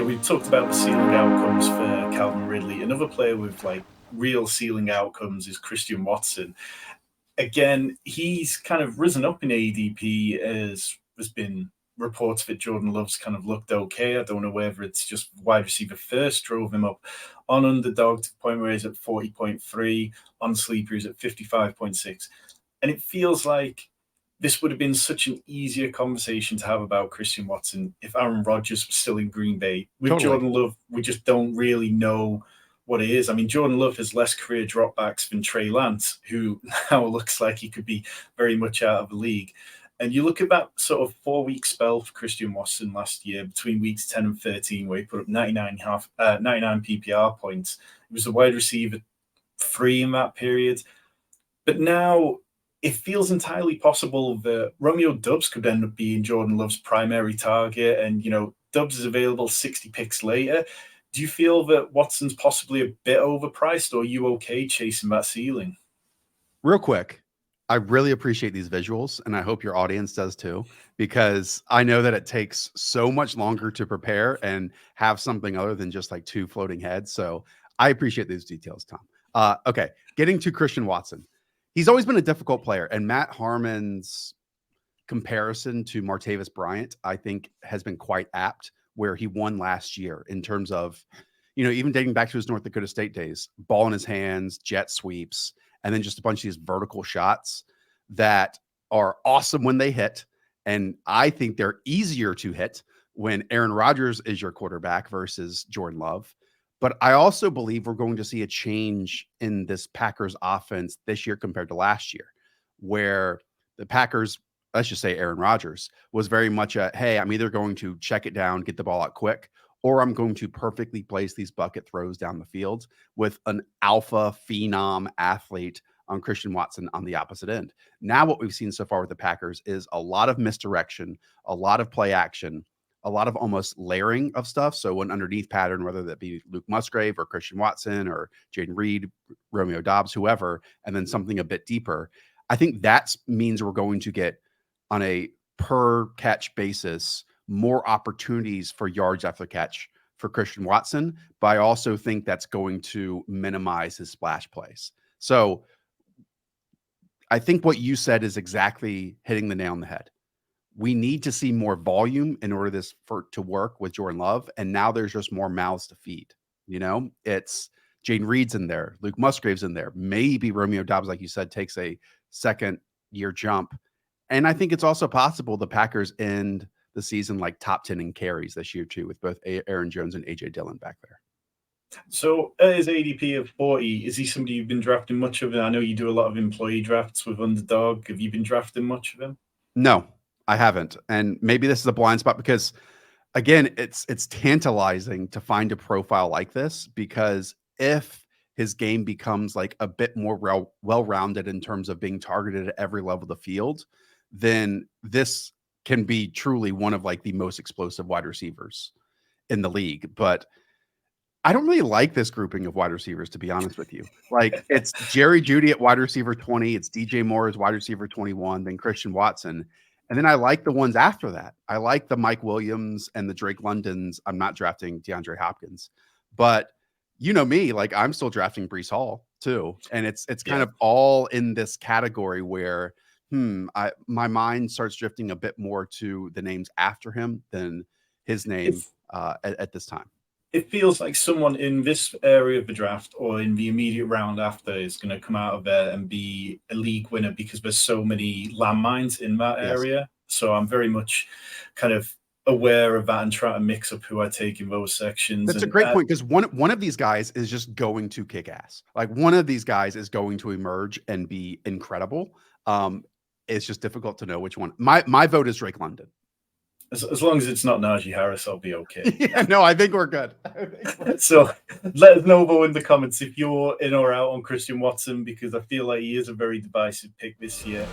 we've talked about the ceiling outcomes for Calvin Ridley. Another player with like real ceiling outcomes is Christian Watson. Again, he's kind of risen up in ADP as has been reports that Jordan Love's kind of looked okay. I don't know whether it's just wide receiver first drove him up on Underdog to the point where he's at 40.3, on Sleeper he's at 55.6. And it feels like this would have been such an easier conversation to have about Christian Watson if Aaron Rodgers was still in Green Bay. With Totally. Jordan Love, we just don't really know what it is. I mean, Jordan Love has less career dropbacks than Trey Lance, who now looks like he could be very much out of the league. And you look at that sort of 4-week spell for Christian Watson last year between weeks 10 and 13, where he put up 99 PPR points. He was a wide receiver 3 in that period. But now it feels entirely possible that Romeo Doubs could end up being Jordan Love's primary target. And, Doubs is available 60 picks later. Do you feel that Watson's possibly a bit overpriced, or are you okay chasing that ceiling? Real quick, I really appreciate these visuals, and I hope your audience does too, because I know that it takes so much longer to prepare and have something other than just like 2 floating heads. So I appreciate these details, Tom. Okay, getting to Christian Watson. He's always been a difficult player, and Matt Harmon's comparison to Martavis Bryant, I think, has been quite apt, where he won last year in terms of, even dating back to his North Dakota State days, ball in his hands, jet sweeps, and then just a bunch of these vertical shots that are awesome when they hit. And I think they're easier to hit when Aaron Rodgers is your quarterback versus Jordan Love. But I also believe we're going to see a change in this Packers offense this year compared to last year, where the Packers, let's just say Aaron Rodgers, was very much a, hey, I'm either going to check it down, get the ball out quick, or I'm going to perfectly place these bucket throws down the field with an alpha phenom athlete on Christian Watson on the opposite end. Now what we've seen so far with the Packers is a lot of misdirection, a lot of play action, a lot of almost layering of stuff. So an underneath pattern, whether that be Luke Musgrave or Christian Watson or Jaden Reed, Romeo Doubs, whoever, and then something a bit deeper. I think that means we're going to get, on a per catch basis, more opportunities for yards after catch for Christian Watson, but I also think that's going to minimize his splash plays. So I think what you said is exactly hitting the nail on the head. We need to see more volume in order to work with Jordan Love. And now there's just more mouths to feed. It's Jaden Reed's in there, Luke Musgrave's in there. Maybe Romeo Doubs, like you said, takes a second year jump. And I think it's also possible the Packers end the season like top 10 in carries this year too, with both Aaron Jones and AJ Dillon back there. So at his ADP of 40, is he somebody you've been drafting much of? I know you do a lot of employee drafts with Underdog. Have you been drafting much of him? No, I haven't. And maybe this is a blind spot because, again, it's tantalizing to find a profile like this, because if his game becomes like a bit more well-rounded in terms of being targeted at every level of the field, then this can be truly one of like the most explosive wide receivers in the league. But I don't really like this grouping of wide receivers, to be honest with you. Like, it's Jerry Jeudy at wide receiver 20, it's DJ Moore as wide receiver 21, then Christian Watson. And then I like the ones after that. I like the Mike Williams and the Drake Londons. I'm not drafting DeAndre Hopkins, but you know me, like I'm still drafting Breece Hall too. And it's kind of all in this category where, my mind starts drifting a bit more to the names after him than his name at this time. It feels like someone in this area of the draft or in the immediate round after is going to come out of there and be a league winner because there's so many landmines in that area. So I'm very much kind of aware of that and trying to mix up who I take in those sections. That's a great point, because one of these guys is just going to kick ass. Like, one of these guys is going to emerge and be incredible. It's just difficult to know which one. My vote is Drake London. As long as it's not Najee Harris, I'll be okay. Yeah, no, I think we're good. So let us know though in the comments if you're in or out on Christian Watson, because I feel like he is a very divisive pick this year.